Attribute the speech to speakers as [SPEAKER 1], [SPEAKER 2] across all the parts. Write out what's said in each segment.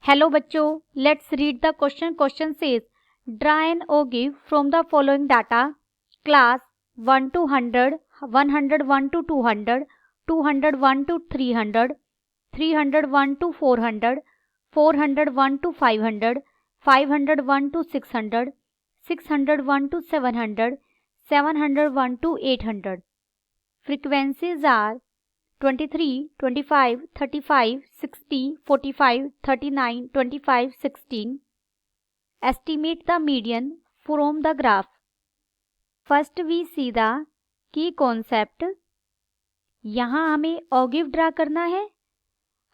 [SPEAKER 1] Hello bachcho, let's read the question. Question says, draw an ogive from the following data. Class 1 to 100, 101 to 200, 201 to 300, 301 to 400, 401 to 500, 501 to 600, 601 to 700, 701 to 800. Frequencies are 23, 25, 35, 60, 45, 39, 25, 16. Estimate the median from the graph. First we see the key concept. यहाँ हमें ऑगिव draw करना है.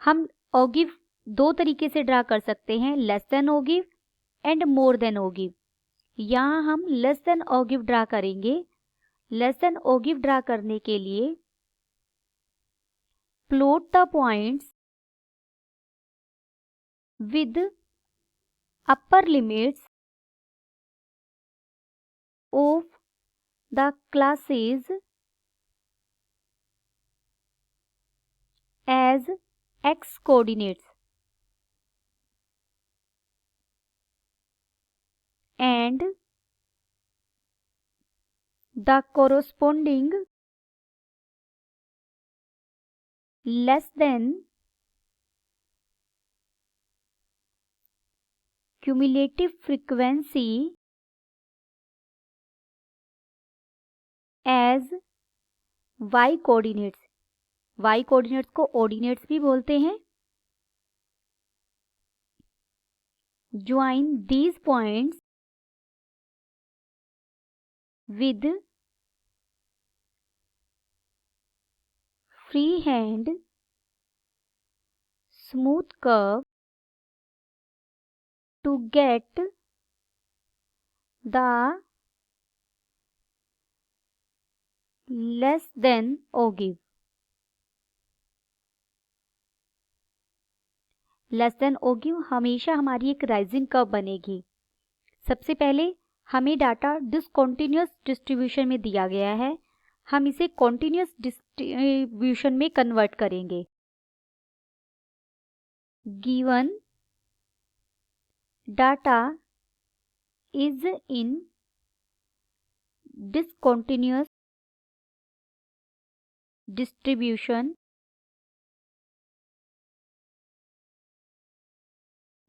[SPEAKER 1] हम ऑगिव दो तरीके से draw कर सकते हैं, less than ogive and more than ogive. यहाँ हम लेस देन ऑगिव ड्रा करेंगे. लेस देन ऑगिव ड्रा करने के लिए plot the points with upper limits of the classes as x coordinates and the corresponding less than cumulative frequency as y coordinates. y coordinates को ordinates भी बोलते हैं. Join these points with freehand smooth curve to get the less than ogive. Less than ogive हमेशा हमारी एक rising curve बनेगी. सबसे पहले हमें डाटा डिसकंटिन्यूअस डिस्ट्रीब्यूशन में दिया गया है. हम इसे कॉन्टिन्यूअस डिस्ट्रीब्यूशन में कन्वर्ट करेंगे. Given data is in discontinuous distribution,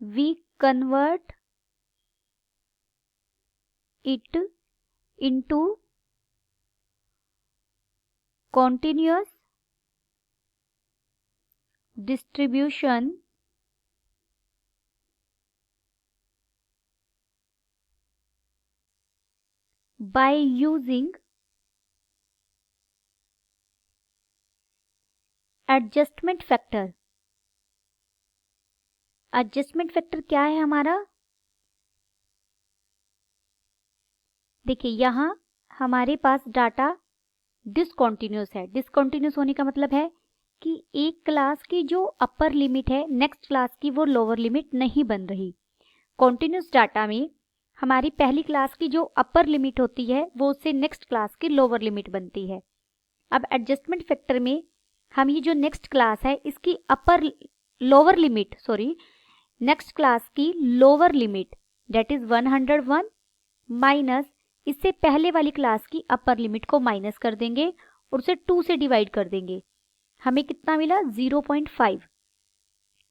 [SPEAKER 1] we convert it into continuous distribution by using adjustment factor. Adjustment factor क्या है हमारा? देखिए यहाँ हमारे पास डाटा डिसकंटिन्यूअस है. डिसकंटिन्यूअस होने का मतलब है कि एक क्लास की जो अपर लिमिट है नेक्स्ट क्लास की वो लोअर लिमिट नहीं बन रही. कॉन्टिन्यूअस डाटा में हमारी पहली क्लास की जो अपर लिमिट होती है वो उससे नेक्स्ट क्लास की लोअर लिमिट बनती है. अब एडजस्टमेंट फैक्टर में हम ये जो नेक्स्ट क्लास है इसकी लोअर लिमिट नेक्स्ट क्लास की lower limit that is 101 minus इससे पहले वाली क्लास की अपर लिमिट को माइनस कर देंगे और उसे 2 से डिवाइड कर देंगे. हमें कितना मिला? 0.5.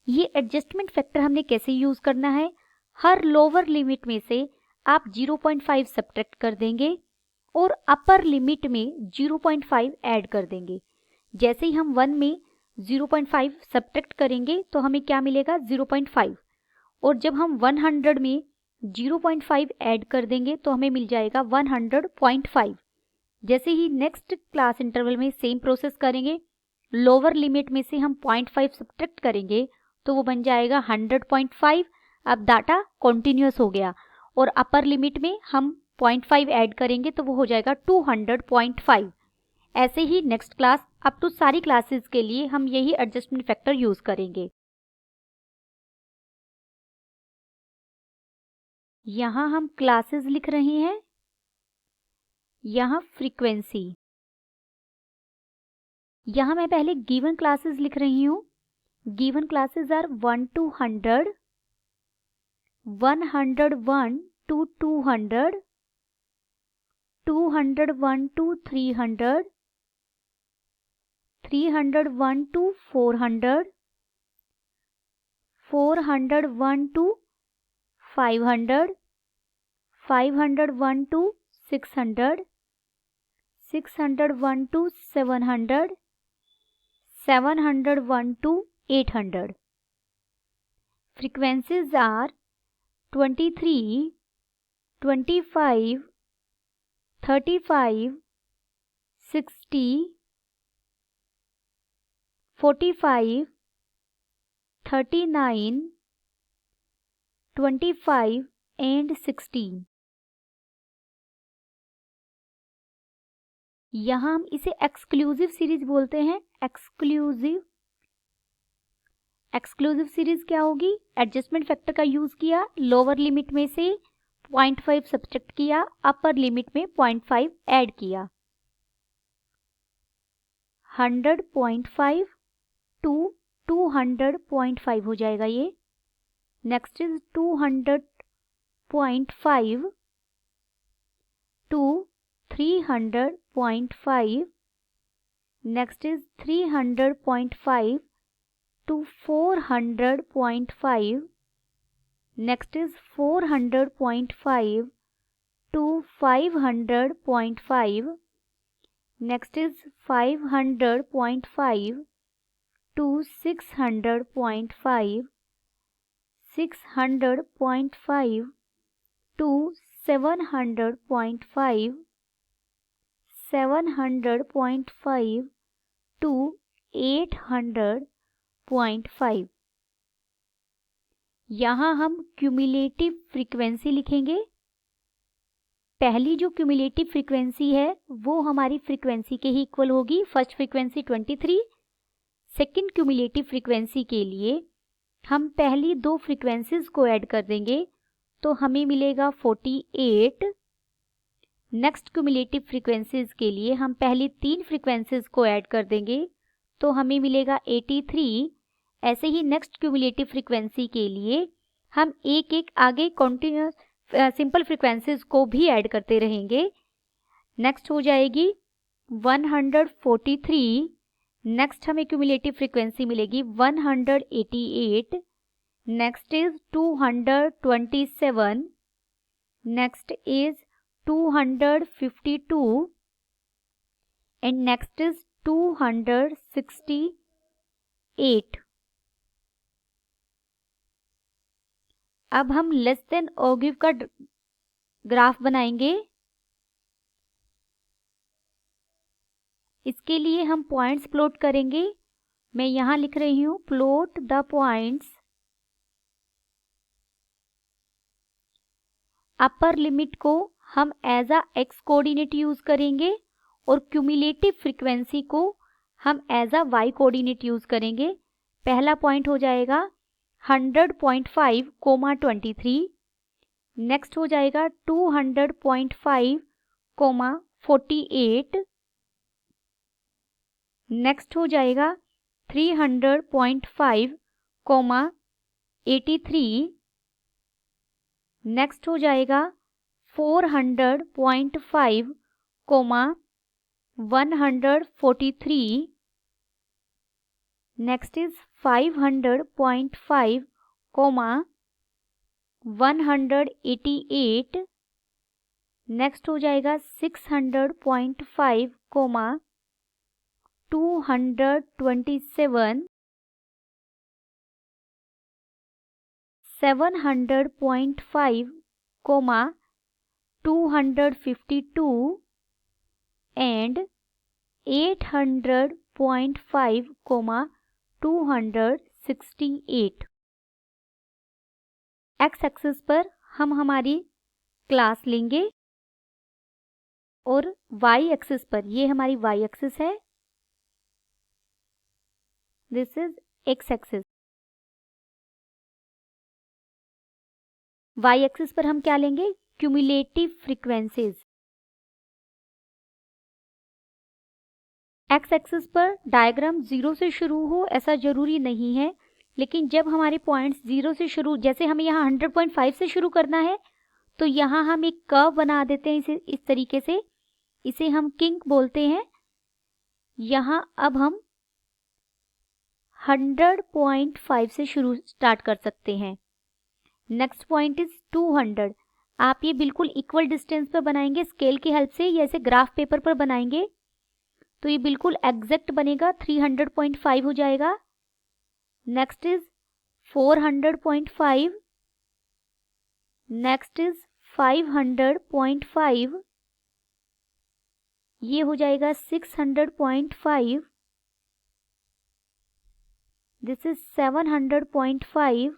[SPEAKER 1] ये एडजस्टमेंट फैक्टर हमने कैसे यूज करना है? हर लोअर लिमिट में से आप 0.5 सब्ट्रैक्ट कर देंगे और अपर लिमिट में 0.5 ऐड कर देंगे. जैसे ही हम 1 में 0.5 सब्ट्रैक्ट करेंगे तो हमें क्या मिलेगा? 0.5. और जब हम 100 में 0.5 ऐड कर देंगे तो हमें मिल जाएगा 100.5. जैसे ही नेक्स्ट क्लास इंटरवल में सेम प्रोसेस करेंगे, लोअर लिमिट में से हम 0.5 सब्ट्रैक्ट करेंगे तो वो बन जाएगा 100.5. अब डाटा कॉन्टिन्यूअस हो गया और अपर लिमिट में हम 0.5 ऐड करेंगे तो वो हो जाएगा 200.5. ऐसे ही नेक्स्ट क्लास अप टू सारी क्लासेस के लिए हम यही एडजस्टमेंट फैक्टर यूज करेंगे. यहाँ हम क्लासेस लिख रहे हैं, यहाँ फ्रीक्वेंसी. यहाँ मैं पहले गिवन क्लासेस लिख रही हूँ. Given classes are 1 to 100, 101 to 200, 201 to 300, 301 to 400, 401 to 500, 501 to 600, 601 to 700, 701 to 800. Frequencies are 23, 25, 35, 60, 45, 39, 25 and 16. यहाँ हम इसे एक्सक्लूसिव सीरीज बोलते हैं। एक्सक्लूसिव सीरीज क्या होगी? एडजस्टमेंट फैक्टर का यूज किया, लोअर लिमिट में से 0.5 सब्ट्रैक्ट किया, अपर लिमिट में 0.5 ऐड किया। 100.5 टू 200.5 हो जाएगा ये। Next is 200.5 to 300.5, next is 300.5 to 400.5, next is 400.5 to 500.5, next is 500.5 to 600.5, 600.5 to 700.5, 700.5 to 800.5। यहाँ हम क्यूमुलेटिव फ्रीक्वेंसी लिखेंगे। पहली जो क्यूमुलेटिव फ्रीक्वेंसी है वो हमारी फ्रीक्वेंसी के ही इक्वल होगी। First frequency 23, second cumulative frequency के लिए हम पहली दो फ्रीक्वेंसीज को ऐड कर देंगे तो हमें मिलेगा 48। नेक्स्ट क्यूमुलेटिव फ्रीक्वेंसीज के लिए हम पहली तीन फ्रीक्वेंसीज को ऐड कर देंगे तो हमें मिलेगा 83। ऐसे ही नेक्स्ट क्यूमुलेटिव फ्रीक्वेंसी के लिए हम एक एक आगे कॉन्टिन्यूस सिंपल फ्रीक्वेंसीज को भी ऐड करते रहेंगे। नेक्स्ट हो जाएगी 143। नेक्स्ट हमें क्यूमुलेटिव फ्रीक्वेंसी मिलेगी 188। Next is 227। Next is 252 and next is 268। अब हम लेस देन और गिव का ग्राफ बनाएंगे। इसके लिए हम पॉइंट्स प्लॉट करेंगे। मैं यहां लिख रही हूं plot the points. Upper limit को हम as a x coordinate use करेंगे और क्यूमुलेटिव फ्रीक्वेंसी को हम as a y coordinate use करेंगे। पहला पॉइंट हो जाएगा 100.5, 23। नेक्स्ट हो जाएगा 200.5, 48। नेक्स्ट हो जाएगा 300.5, 83। नेक्स्ट हो जाएगा 400.5, 143। Next is 500.5, 188। नेक्स्ट हो जाएगा 600.5, 227। 700.5, 252 and 800.5, 268। एक्स एक्सिस पर हम हमारी क्लास लेंगे और वाई एक्सिस पर ये हमारी वाई एक्सिस है। This is x axis. Y axis पर हम क्या लेंगे? Cumulative frequencies. एक्स एक्सिस पर डायग्राम 0 से शुरू हो ऐसा जरूरी नहीं है। लेकिन जब हमारे पॉइंट्स 0 से शुरू, जैसे हमें यहाँ 100.5 से शुरू करना है, तो यहाँ हम एक कर्व बना देते हैं इसे इस तरीके से, इसे हम किंक बोलते हैं। यहाँ अब हम 100.5 से शुरू स्टार्ट कर सकते हैं। Next point is 200। आप ये बिल्कुल इक्वल डिस्टेंस पर बनाएंगे स्केल की हेल्प से, या ऐसे ग्राफ पेपर पर बनाएंगे तो ये बिल्कुल एग्जैक्ट बनेगा, 300.5 हो जाएगा। नेक्स्ट इज 400.5, नेक्स्ट इज 500.5, ये हो जाएगा 600.5, this is 700.5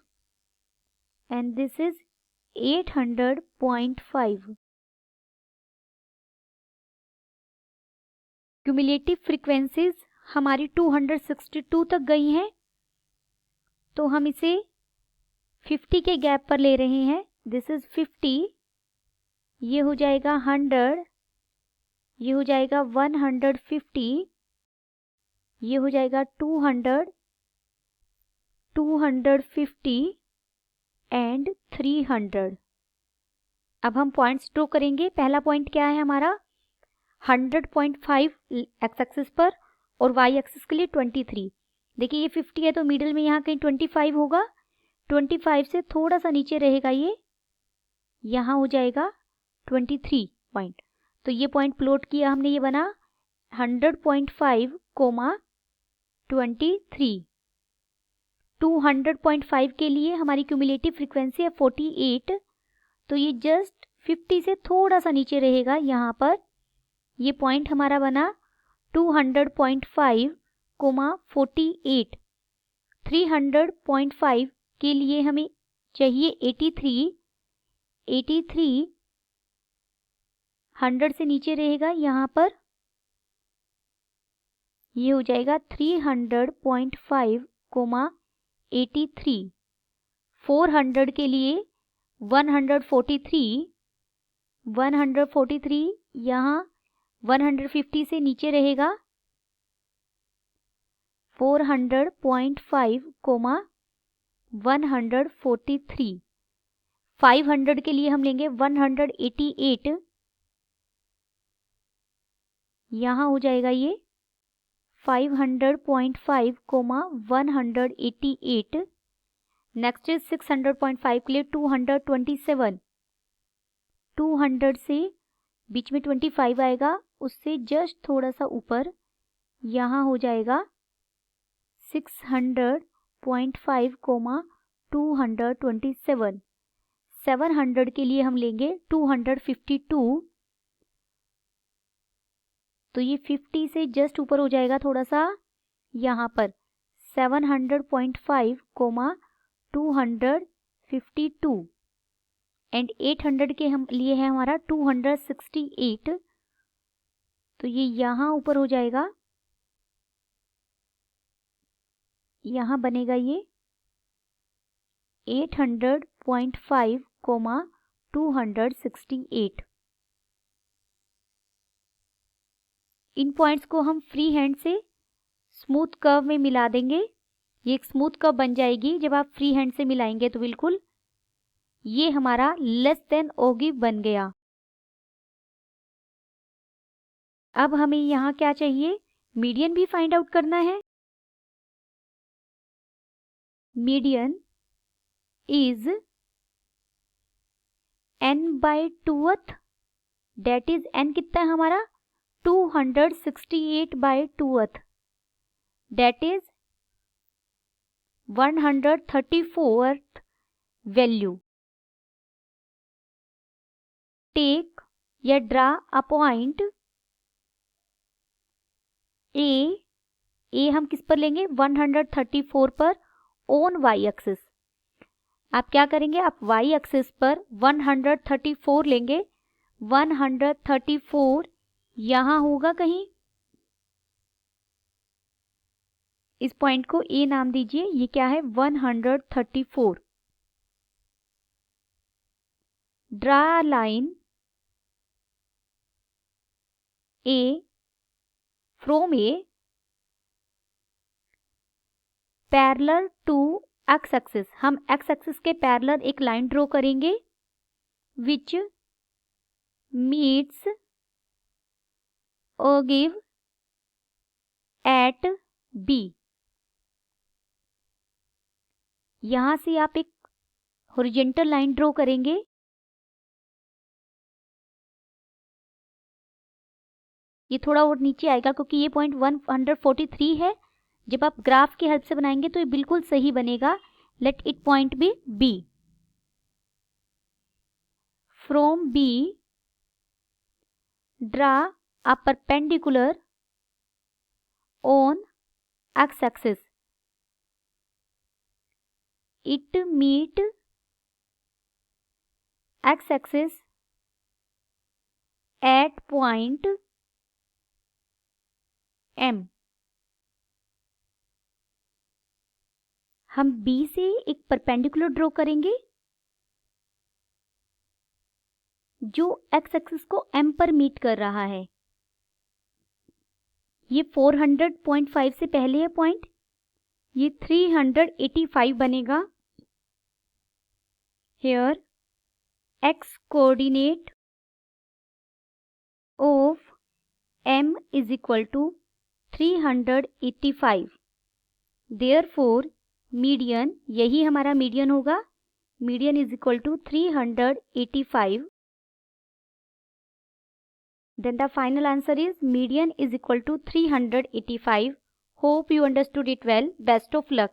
[SPEAKER 1] and this is 800.5। Cumulative frequencies हमारी 262 तक गई हैं, तो हम इसे 50 के गैप पर ले रहे हैं। दिस इज 50, ये हो जाएगा 100, ये हो जाएगा 150, ये हो जाएगा 200, 250 एंड 300। अब हम पॉइंट्स ड्रॉ करेंगे। पहला पॉइंट क्या है हमारा, 100.5 एक्स एक्सिस पर और वाई एक्सिस के लिए 23। देखिए ये 50 है तो मिडिल में यहाँ कहीं 25 होगा, 25 से थोड़ा सा नीचे रहेगा, ये यहाँ हो जाएगा 23 पॉइंट। तो ये पॉइंट प्लॉट किया हमने, ये बना 100.5, 23। 200.5 के लिए हमारी क्यूमुलेटिव फ्रीक्वेंसी है 48, तो ये जस्ट 50 से थोड़ा सा नीचे रहेगा यहाँ पर। ये पॉइंट हमारा बना 200.5, 48। 300.5 के लिए हमें चाहिए 83, 83 100 से नीचे रहेगा यहाँ पर, ये हो जाएगा 300.5, 83। 400 के लिए 143, 143 यहाँ 150 से नीचे रहेगा, 400.5, 143। 500 के लिए हम लेंगे 188, यहाँ हो जाएगा ये 500.5, 188। नेक्स्ट इज 600.5 के लिए 227, 200 से बीच में 25 आएगा, उससे जस्ट थोड़ा सा ऊपर यहाँ हो जाएगा 600.5, 227। 700 के लिए हम लेंगे 252, तो ये 50 से जस्ट ऊपर हो जाएगा थोड़ा सा यहाँ पर 700.5, 252। एंड 800 के हम लिए है हमारा 268, तो ये यहाँ ऊपर हो जाएगा, यहाँ बनेगा ये 800.5, 268। इन पॉइंट्स को हम फ्री हैंड से स्मूथ कर्व में मिला देंगे। ये एक स्मूथ कर्व बन जाएगी जब आप फ्री हैंड से मिलाएंगे, तो बिल्कुल ये हमारा लेस देन ओगिव बन गया। अब हमें यहाँ क्या चाहिए, मीडियन भी फाइंड आउट करना है। Median is n/2th, that is n कितना है हमारा 268/2th, that is 134th value. Take या ड्रा अ पॉइंट ए हम किस पर लेंगे 134 पर ऑन वाई एक्सिस। आप क्या करेंगे, आप वाई एक्सिस पर 134 लेंगे, 134 यहां होगा कहीं, इस पॉइंट को ए नाम दीजिए, ये क्या है 134। Draw line A from A parallel to x axis, हम एक्स एक्सिस के पैरेलल एक लाइन ड्रॉ करेंगे which meets ogive at B. यहां से आप एक हॉरिजॉन्टल लाइन ड्रॉ करेंगे। ये थोड़ा और नीचे आएगा क्योंकि ये पॉइंट 143 है। जब आप ग्राफ की हेल्प से बनाएंगे तो ये बिल्कुल सही बनेगा। Let it point B B. From B draw a perpendicular on x axis. It meet x axis at point M. हम बी से एक परपेंडिकुलर ड्रॉ करेंगे जो एक्स एक्सिस को एम पर मीट कर रहा है। ये 400.5 से पहले है पॉइंट, ये 385 बनेगा। Here x coordinate of M is equal to 385। Therefore median, यही हमारा मीडियन होगा, median is equal to 385। Then the final answer is median is equal to 385. Hope you understood it well. Best of luck.